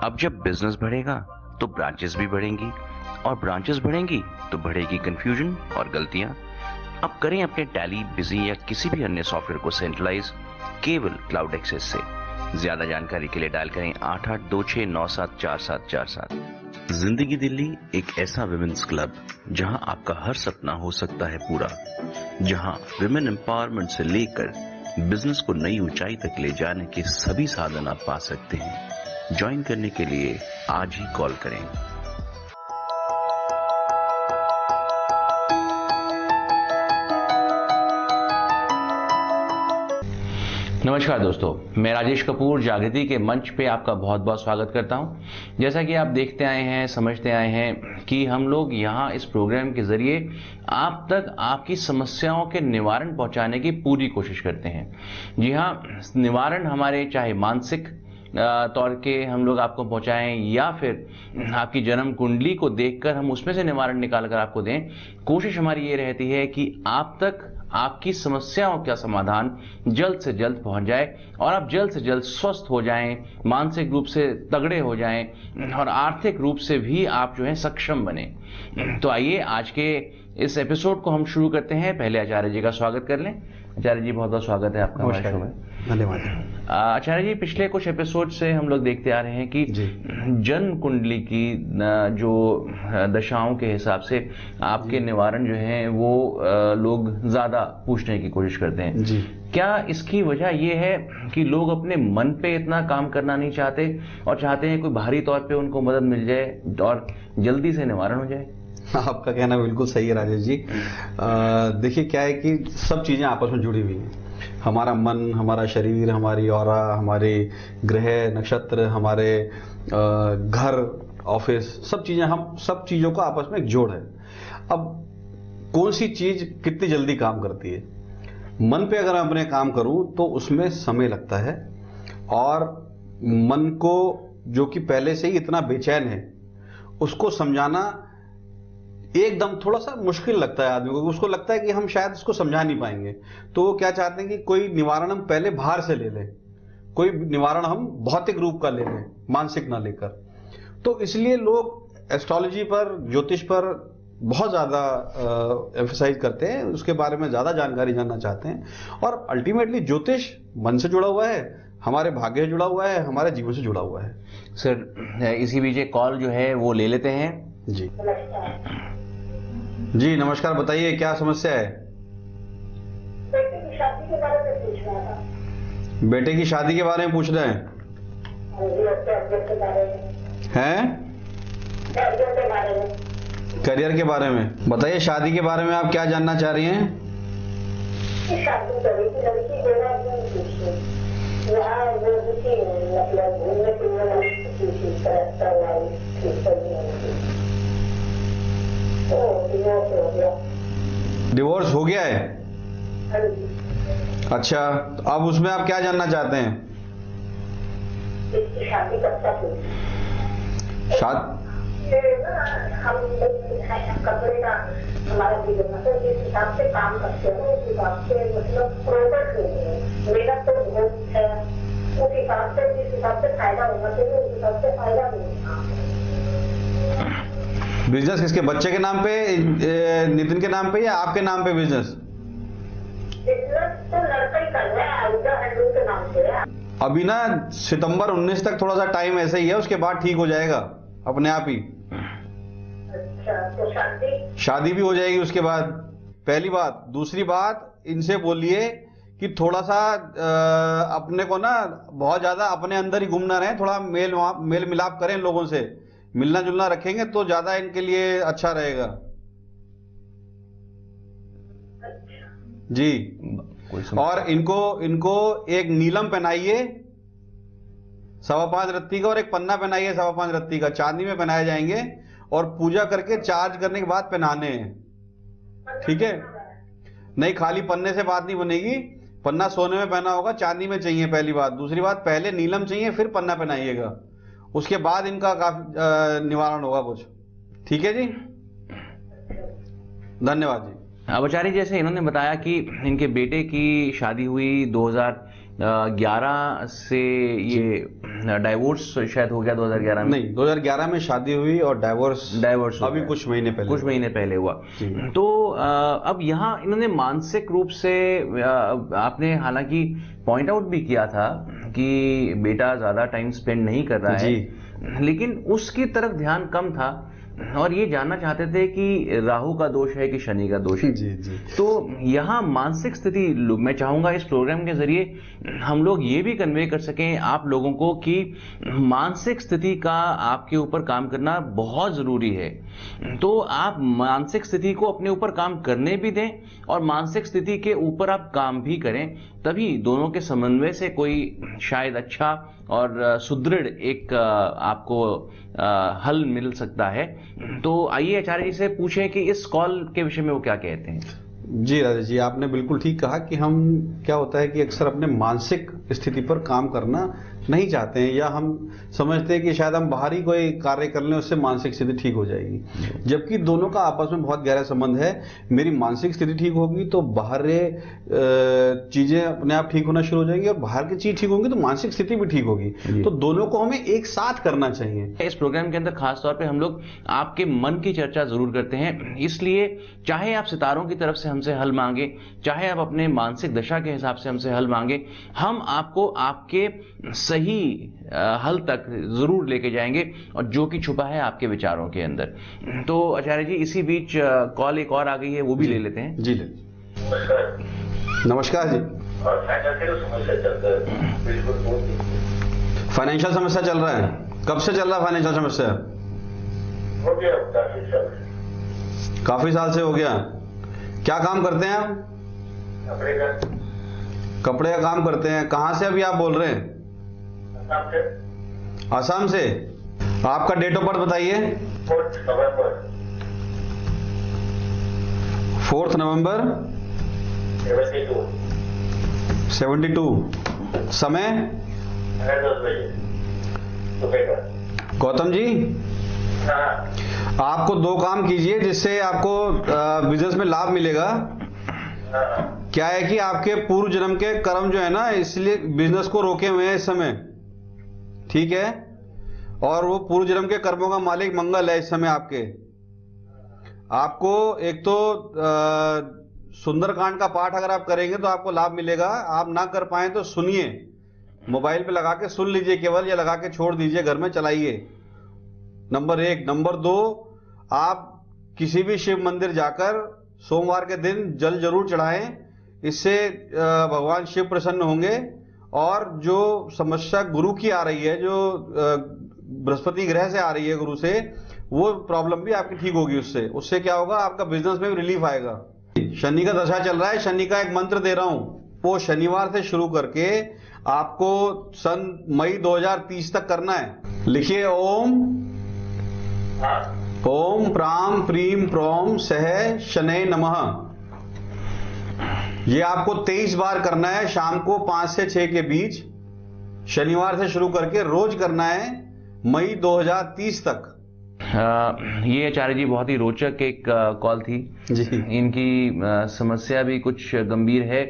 अब जब बिजनेस बढ़ेगा तो ब्रांचेस भी बढ़ेंगी, और ब्रांचेस बढ़ेंगी तो बढ़ेगी कंफ्यूजन और गलतियां। अब करें अपने टैली, बिजी या किसी भी अन्य सॉफ्टवेयर को सेंट्रलाइज केवल क्लाउड एक्सेस से। ज्यादा जानकारी के लिए डायल करें 8826974747। जिंदगी दिल्ली एक ऐसा विमेंस क्लब जहां आपका हर सपना हो सकता है पूरा, जहां विमेन एम्पावरमेंट से लेकर बिजनेस को नई ऊंचाई तक ले जाने के सभी साधन आप पा सकते हैं। ज्वाइन करने के लिए आज ही कॉल करें। नमस्कार दोस्तों, मैं राजेश कपूर जागृति के मंच पे आपका बहुत बहुत स्वागत करता हूं। जैसा कि आप देखते आए हैं, समझते आए हैं कि हम लोग यहां इस प्रोग्राम के जरिए आप तक आपकी समस्याओं के निवारण पहुंचाने की पूरी कोशिश करते हैं। जी हां, निवारण हमारे चाहे मानसिक तौर के हम लोग आपको पहुंचाएं या फिर आपकी जन्म कुंडली को देखकर हम उसमें से निवारण निकाल कर आपको दें। कोशिश हमारी ये रहती है कि आप तक आपकी समस्याओं का समाधान जल्द से जल्द पहुंच जाए और आप जल्द से जल्द स्वस्थ हो जाएं, मानसिक रूप से तगड़े हो जाएं और आर्थिक रूप से भी आप जो है सक्षम बने। तो आइए आज के इस एपिसोड को हम शुरू करते हैं। पहले आचार्य जी का स्वागत कर लें। आचार्य जी, बहुत बहुत स्वागत है आपका हमारे शो में। धन्यवाद। आचार्य जी, पिछले कुछ एपिसोड से हम लोग देखते आ रहे हैं कि जन्म कुंडली की जो दशाओं के हिसाब से आपके निवारण जो है वो लोग ज्यादा पूछने की कोशिश करते हैं जी। क्या इसकी वजह ये है कि लोग अपने मन पे इतना काम करना नहीं चाहते और चाहते हैं कोई बाहरी तौर पे उनको मदद मिल जाए और जल्दी से निवारण हो जाए? आपका कहना बिल्कुल सही है राजेश जी। देखिए, क्या है कि सब चीजें आपस में जुड़ी हुई हैं। हमारा मन, हमारा शरीर, हमारी ऑरा, हमारे ग्रह नक्षत्र, हमारे घर, ऑफिस, सब चीजें, हम सब चीजों का आपस में एक जोड़ है। अब कौन सी चीज कितनी जल्दी काम करती है? मन पे अगर मैं अपने काम करूं तो उसमें समय लगता है, और मन को जो कि पहले से ही इतना बेचैन है उसको समझाना एकदम थोड़ा सा मुश्किल लगता है आदमी को। उसको लगता है कि हम शायद इसको समझा नहीं पाएंगे, तो वो क्या चाहते हैं कि कोई निवारण हम पहले बाहर से ले लें, कोई निवारण हम भौतिक रूप का ले लें, मानसिक ना लेकर। तो इसलिए लोग एस्ट्रोलॉजी पर, ज्योतिष पर बहुत ज्यादा एम्फसाइज करते हैं, उसके बारे में ज्यादा जानकारी जानना चाहते हैं। और अल्टीमेटली ज्योतिष मन से जुड़ा हुआ है, हमारे भाग्य से जुड़ा हुआ है, हमारे जीवन से जुड़ा हुआ है। सर, इसी बीच एक कॉल जो है वो ले लेते हैं। जी जी, नमस्कार। बताइए, क्या समस्या है? बेटे की शादी के बारे में पूछना था। बेटे की शादी के बारे में पूछ रहे हैं? करियर के बारे में। बताइए, शादी के बारे में आप क्या जानना चाह रही हैं? शादी करेगी लड़की, मतलब घूमने डिवोर्स हो गया है? अच्छा, तो अब उसमें आप क्या जानना चाहते हैं? शादी कब तक होगी? हम कपड़े का हमारा जिस हिसाब से काम करते हैं उस हिसाब से, मतलब प्रोडक्ट मेरा तो बहुत है, उस हिसाब से जिस हिसाब से फायदा होना चाहिए उस हिसाब से फायदा नहीं। बिजनेस किसके, बच्चे के नाम पे, नितिन के नाम पे, या आपके नाम पे बिजनेस? बिजनेस तो लड़का ही कर रहा है, के नाम पे है। अभी ना सितंबर 19 तक थोड़ा सा टाइम ऐसे ही है, उसके बाद ठीक हो जाएगा अपने आप ही। अच्छा, तो शादी भी हो जाएगी उसके बाद, पहली बात। दूसरी बात, इनसे बोलिए कि थोड़ा सा अपने को ना बहुत ज्यादा अपने अंदर ही घूम ना रहे, थोड़ा मेल मिलाप करें लोगों से, मिलना जुलना रखेंगे तो ज्यादा इनके लिए अच्छा रहेगा। जी। और इनको एक नीलम पहनाइए 5.25 रत्ती का, और एक पन्ना पहनाइए 5.25 रत्ती का, चांदी में पहनाए जाएंगे, और पूजा करके चार्ज करने के बाद पहनाने हैं। ठीक है? नहीं, खाली पन्ने से बात नहीं बनेगी। पन्ना सोने में पहना होगा, चांदी में चाहिए, पहली बात। दूसरी बात, पहले नीलम चाहिए, फिर पन्ना पहनाइएगा, उसके बाद इनका काफी निवारण होगा कुछ। ठीक है जी, धन्यवाद जी। अब आचार्य, जैसे इन्होंने बताया कि इनके बेटे की शादी हुई 2011 से ये डाइवोर्स शायद हो गया 2011 में। नहीं, 2011 में शादी हुई और डाइवोर्स अभी कुछ महीने पहले हुआ। तो अब यहाँ इन्होंने मानसिक रूप से आपने हालांकि पॉइंट आउट भी किया था कि बेटा ज्यादा टाइम स्पेंड नहीं कर रहा है, लेकिन उसकी तरफ ध्यान कम था और ये जानना चाहते थे कि राहु का दोष है कि शनि का दोष है। जी। तो यहाँ मानसिक स्थिति मैं चाहूंगा इस प्रोग्राम के जरिए हम लोग ये भी कन्वे कर सकें आप लोगों को कि मानसिक स्थिति का आपके ऊपर काम करना बहुत जरूरी है। तो आप मानसिक स्थिति को अपने ऊपर काम करने भी दें और मानसिक स्थिति के ऊपर आप काम भी करें, तभी दोनों के समन्वय से कोई शायद अच्छा और सुदृढ़ एक आपको हल मिल सकता है। तो आइए आचार्य जी से पूछें कि इस कॉल के विषय में वो क्या कहते हैं। जी राजेश जी, आपने बिल्कुल ठीक कहा कि हम क्या होता है कि अक्सर अपने मानसिक स्थिति पर काम करना नहीं चाहते हैं, या हम समझते हैं कि शायद हम बाहरी कोई कार्य कर लें उससे मानसिक स्थिति ठीक हो जाएगी, जबकि दोनों का आपस में बहुत गहरा संबंध है। मेरी मानसिक स्थिति ठीक होगी तो बाहर चीजें अपने आप ठीक होना शुरू हो जाएंगी, और बाहर की चीज ठीक होंगी तो मानसिक स्थिति भी ठीक होगी। तो दोनों को हमें एक साथ करना चाहिए। इस प्रोग्राम के अंदर खास तौर पे हम लोग आपके मन की चर्चा जरूर करते हैं, इसलिए चाहे आप सितारों की तरफ से हमसे हल मांगे, चाहे आप अपने मानसिक दशा के हिसाब से हमसे हल मांगे, हम आपको आपके सही हल तक जरूर लेके जाएंगे और जो कि छुपा है आपके विचारों के अंदर। तो आचार्य जी इसी बीच कॉल एक और आ गई है, वो भी ले लेते हैं। जी ले। नमस्कार जी। फाइनेंशियल समस्या चल रहा है, कब से चल रहा है फाइनेंशियल समस्या? हो गया काफी साल से हो गया। क्या काम करते हैं आप? कपड़े का काम करते हैं। कहाँ से अभी आप बोल रहे हैं? आसाम से। आपका डेट ऑफ बर्थ बताइए। 4 नवंबर 72। समय? 10 बजे सुबह का। गौतम जी, आपको 2 काम कीजिए जिससे आपको बिजनेस में लाभ मिलेगा। क्या है कि आपके पूर्व जन्म के कर्म जो है ना, इसलिए बिजनेस को रोके हुए हैं इस समय, ठीक है? और वो पूर्व जन्म के कर्मों का मालिक मंगल है इस समय आपको एक तो सुंदरकांड का पाठ अगर आप करेंगे तो आपको लाभ मिलेगा। आप ना कर पाए तो सुनिए, मोबाइल पे लगा के सुन लीजिए केवल, या लगा के छोड़ दीजिए, घर में चलाइए। नंबर 1। नंबर 2, आप किसी भी शिव मंदिर जाकर सोमवार के दिन जल जरूर चढ़ाएं, इससे भगवान शिव प्रसन्न होंगे। और जो समस्या गुरु की आ रही है, जो बृहस्पति ग्रह से आ रही है गुरु से, वो प्रॉब्लम भी आपकी ठीक होगी। उससे क्या होगा, आपका बिजनेस में भी रिलीफ आएगा। शनि का दशा चल रहा है, शनि का एक मंत्र दे रहा हूं, वो शनिवार से शुरू करके आपको सन मई 2030 तक करना है। लिखिए ओम प्राम प्रीम प्रोम सह शनय नमः। ये आपको 23 बार करना है, शाम को 5 से 6 के बीच, शनिवार से शुरू करके रोज करना है मई 2030 तक। ये आचार्य जी बहुत ही रोचक एक कॉल थी जी। इनकी समस्या भी कुछ गंभीर है,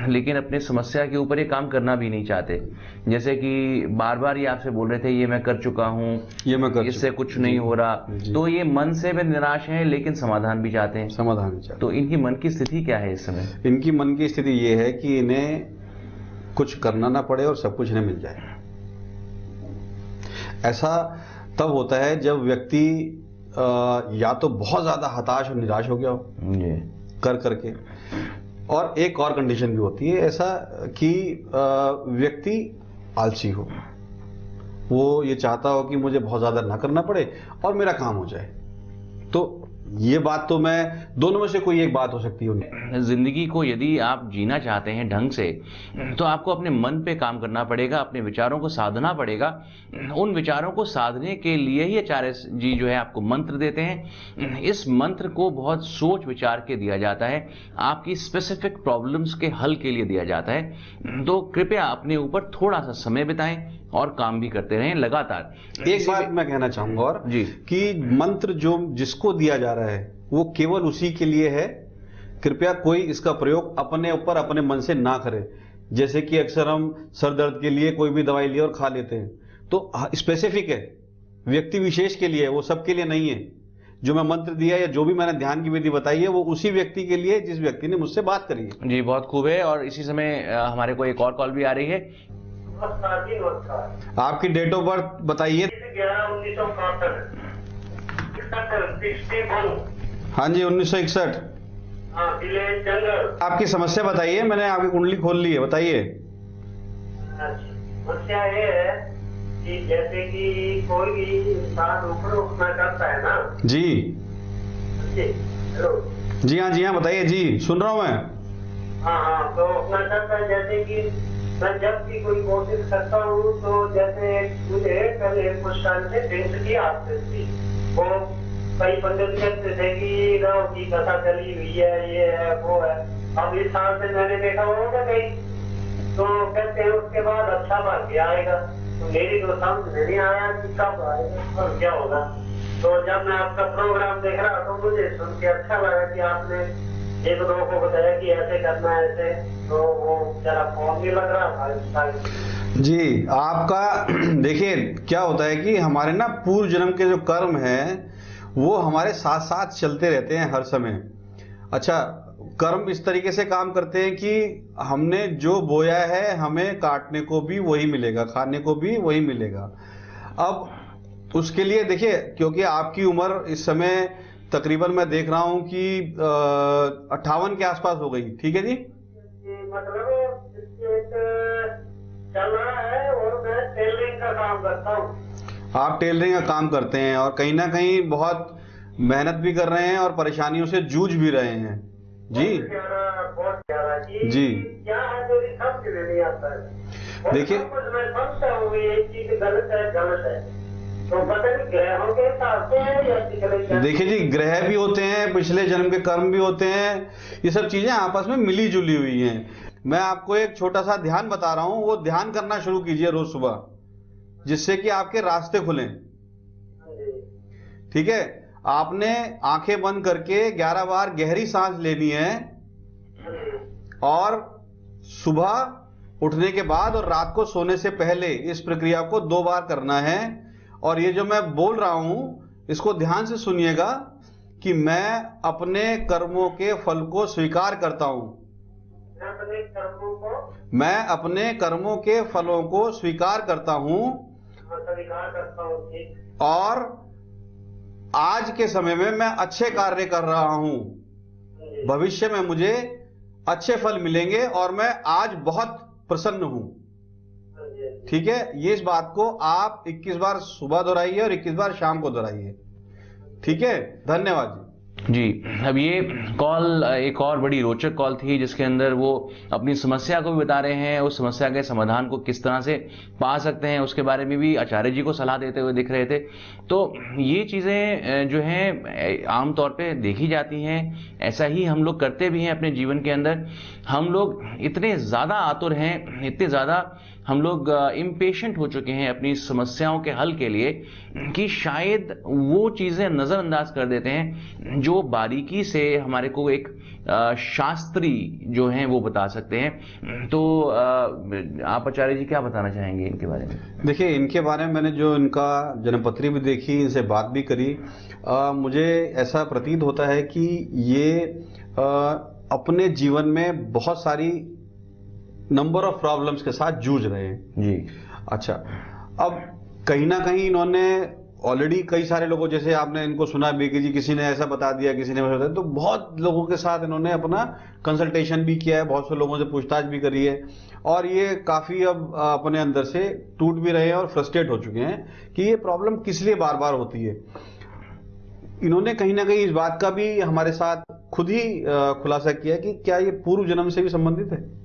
लेकिन अपने समस्या के ऊपर ये काम करना भी नहीं चाहते। जैसे कि बार बार ये आपसे बोल रहे थे ये मैं कर चुका हूँ, इससे कुछ नहीं हो रहा। तो ये मन से भी निराश हैं, लेकिन समाधान भी चाहते हैं। तो इनकी मन की स्थिति क्या है इस समय? इनकी मन की स्थिति ये है कि इन्हें कुछ करना ना पड़े और सब कुछ इन्हें मिल जाए। ऐसा तब होता है जब व्यक्ति या तो बहुत ज्यादा हताश और निराश हो गया हो कर करके, और एक और कंडीशन भी होती है ऐसा कि व्यक्ति आलसी हो, वो ये चाहता हो कि मुझे बहुत ज्यादा ना करना पड़े और मेरा काम हो जाए। तो ये बात तो मैं दोनों में से कोई एक बात हो सकती है। जिंदगी को यदि आप जीना चाहते हैं ढंग से, तो आपको अपने मन पे काम करना पड़ेगा, अपने विचारों को साधना पड़ेगा। उन विचारों को साधने के लिए ही आचार्य जी जो है आपको मंत्र देते हैं। इस मंत्र को बहुत सोच विचार के दिया जाता है, आपकी स्पेसिफिक प्रॉब्लम्स के हल के लिए दिया जाता है। तो कृपया अपने ऊपर थोड़ा सा समय बिताएं और काम भी करते रहें लगातार। एक बात मैं कहना चाहूंगा और जी, कि मंत्र जो जिसको दिया जा रहा है वो केवल उसी के लिए है। कृपया कोई इसका प्रयोग अपने ऊपर अपने मन से ना करे। जैसे कि अक्सर हम सर दर्द के लिए कोई भी दवाई लिए और खा लेते हैं, तो स्पेसिफिक है, व्यक्ति विशेष के लिए है, वो सबके लिए नहीं है। जो मैं मंत्र दिया या जो भी मैंने ध्यान की विधि बताई है वो उसी व्यक्ति के लिए जिस व्यक्ति ने मुझसे बात करी है। जी बहुत खूब है। और इसी समय हमारे को एक और कॉल भी आ रही है। नमस्कार जी, नमस्कार। आपकी डेट ऑफ बर्थ बताइए। 11/1961। हाँ जी, 1961। हाँ, विलेज जंगल। आपकी समस्या बताइए, मैंने आपकी कुंडली खोल ली है, बताइए। समस्या ये है कि जैसे कि कोई भी इंसान ऊपर उठना चाहता है ना जी हेलो जी हाँ जी हाँ, बताइए जी, सुन रहा हूँ मैं। हाँ, तो उठना चाहता है। जैसे कि मैं जब भी कोई कोशिश करता हूँ तो जैसे मुझे पहले कुछ टाइम से ड्रिंक्स की आदत थी, वो कई पंडित कहते थे कि राव की कथा चली हुई है, ये है वो है। अब इस साल से मैंने देखा होगा कहीं, तो कहते हैं उसके बाद अच्छा भाग्य आएगा। तो मेरी तो समझ नहीं आया कि कब आएगा और क्या होगा। तो जब मैं आपका प्रोग्राम देख रहा तो मुझे सुन के अच्छा लगा कि आपने एक दो को बताया कि ऐसे करना है ऐसे, तो वो जरा फोन नहीं लग रहा था जी। आपका देखिए क्या होता है कि हमारे ना पूर्व जन्म के जो कर्म हैं वो हमारे साथ साथ चलते रहते हैं हर समय। अच्छा, कर्म इस तरीके से काम करते हैं कि हमने जो बोया है हमें काटने को भी वही मिलेगा, खाने को भी वही मिलेगा। अब उसके लिए देखिए, क्योंकि आपकी उम्र इस समय तकरीबन मैं देख रहा हूं कि 58 के आसपास हो गई, ठीक है जी? मतलब चल रहा है और मैं टेलरिंग का काम करता हूँ। आप टेलरिंग का काम करते हैं और कहीं ना कहीं बहुत मेहनत भी कर रहे हैं और परेशानियों से जूझ भी रहे हैं जी। बहुत प्यारा जी। क्या है, मेरी समझ में नहीं आता है। देखिए, मैं समझता हूँ ये चीज गलत है, तो पता नहीं ग्रहों के हिसाब से है या पिछले। देखिए जी, ग्रह भी होते हैं, पिछले जन्म के कर्म भी होते हैं, ये सब चीजें आपस में मिली जुली हुई हैं। मैं आपको एक छोटा सा ध्यान बता रहा हूँ, वो ध्यान करना शुरू कीजिए रोज सुबह, जिससे कि आपके रास्ते खुलें। ठीक है, आपने आंखें बंद करके 11 बार गहरी सांस लेनी है और सुबह उठने के बाद और रात को सोने से पहले इस प्रक्रिया को 2 बार करना है। और ये जो मैं बोल रहा हूं इसको ध्यान से सुनिएगा कि मैं अपने कर्मों के फल को स्वीकार करता हूं। मैं अपने कर्मों के फलों को स्वीकार करता हूं और आज के समय में मैं अच्छे कार्य कर रहा हूं। भविष्य में मुझे अच्छे फल मिलेंगे और मैं आज बहुत प्रसन्न हूं। ठीक है, ये इस बात को आप 21 बार सुबह दोहराइए और 21 बार शाम को दोहराइए। ठीक है, धन्यवाद जी। जी, अब ये कॉल एक और बड़ी रोचक कॉल थी जिसके अंदर वो अपनी समस्या को भी बता रहे हैं, उस समस्या के समाधान को किस तरह से पा सकते हैं उसके बारे में भी आचार्य जी को सलाह देते हुए दिख रहे थे। तो ये चीज़ें जो हैं आमतौर पे देखी जाती हैं, ऐसा ही हम लोग करते भी हैं अपने जीवन के अंदर। हम लोग इतने ज़्यादा आतुर हैं, इतने ज़्यादा हम लोग इम्पेशेंट हो चुके हैं अपनी समस्याओं के हल के लिए कि शायद वो चीज़ें नज़रअंदाज कर देते हैं जो बारीकी से हमारे को एक शास्त्री जो हैं वो बता सकते हैं। तो आप आचार्य जी क्या बताना चाहेंगे इनके बारे में? देखिए, इनके बारे में मैंने जो इनका जन्मपत्री भी देखी, इनसे बात भी करी, मुझे ऐसा प्रतीत होता है कि ये अपने जीवन में बहुत सारी नंबर ऑफ प्रॉब्लम्स के साथ जूझ रहे हैं जी। अच्छा, अब कहीं ना कहीं इन्होंने ऑलरेडी कई सारे लोगों, जैसे आपने इनको सुना भी कि जी किसी ने ऐसा बता दिया, किसी ने वैसा बता दिया, तो बहुत लोगों के साथ इन्होंने अपना कंसल्टेशन भी किया है, बहुत से लोगों से पूछताछ भी करी है और ये काफ़ी अब अपने अंदर से टूट भी रहे हैं और फ्रस्ट्रेट हो चुके हैं कि ये प्रॉब्लम किस लिए बार बार होती है। इन्होंने कहीं ना कहीं इस बात का भी हमारे साथ खुद ही खुलासा किया कि क्या ये पूर्व जन्म से भी संबंधित है।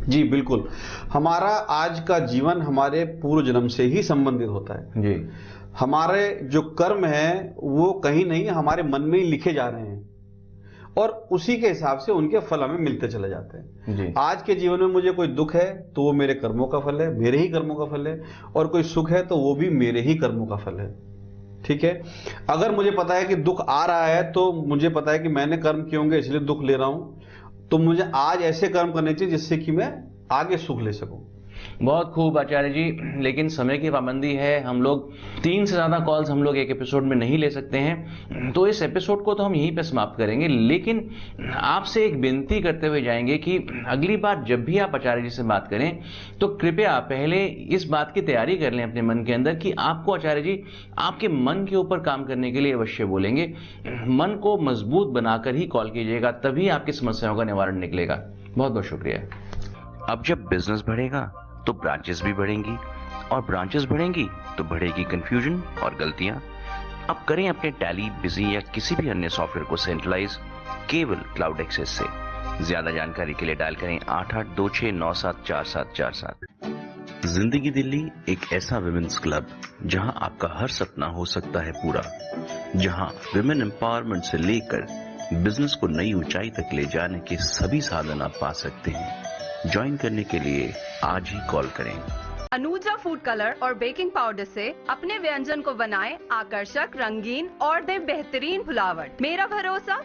जी बिल्कुल, हमारा आज का जीवन हमारे पूर्व जन्म से ही संबंधित होता है जी। हमारे जो कर्म हैं वो कहीं नहीं हमारे मन में ही लिखे जा रहे हैं और उसी के हिसाब से उनके फल हमें मिलते चले जाते हैं जी। आज के जीवन में मुझे कोई दुख है तो वो मेरे कर्मों का फल है, मेरे ही कर्मों का फल है, और कोई सुख है तो वो भी मेरे ही कर्मों का फल है। ठीक है, अगर मुझे पता है कि दुख आ रहा है तो मुझे पता है कि मैंने कर्म किए होंगे इसलिए दुख ले रहा हूं, तो मुझे आज ऐसे कर्म करने चाहिए जिससे कि मैं आगे सुख ले सकूं। बहुत खूब आचार्य जी, लेकिन समय की पाबंदी है, हम लोग 3 से ज्यादा कॉल्स हम लोग एक एपिसोड में नहीं ले सकते हैं, तो इस एपिसोड को तो हम यहीं पे समाप्त करेंगे। लेकिन आपसे एक विनती करते हुए जाएंगे कि अगली बार जब भी आप आचार्य जी से बात करें तो कृपया पहले इस बात की तैयारी कर लें अपने मन के अंदर कि आपको आचार्य जी आपके मन के ऊपर काम करने के लिए अवश्य बोलेंगे। मन को मजबूत बनाकर ही कॉल कीजिएगा, तभी आपकी समस्याओं का निवारण निकलेगा। बहुत बहुत शुक्रिया। अब जब बिजनेस बढ़ेगा तो ब्रांचेस भी बढ़ेंगी, और ब्रांचेस बढ़ेंगी तो बढ़ेगी कंफ्यूजन और गलतियां। अब करें अपने टैली, बिजी या किसी भी अन्य सॉफ्टवेयर को सेंट्रलाइज केवल क्लाउड एक्सेस से। ज्यादा जानकारी के लिए डायल करें 8826974747। जिंदगी दिल्ली एक ऐसा विमेंस क्लब जहां आपका हर सपना हो सकता है पूरा, जहां विमेन एम्पावरमेंट से लेकर बिजनेस को नई ऊंचाई तक ले जाने के सभी साधन आप पा सकते हैं। ज्वाइन करने के लिए आज ही कॉल करें। अनूजा फूड कलर और बेकिंग पाउडर से अपने व्यंजन को बनाएं आकर्षक, रंगीन और दे बेहतरीन फुलावट। मेरा भरोसा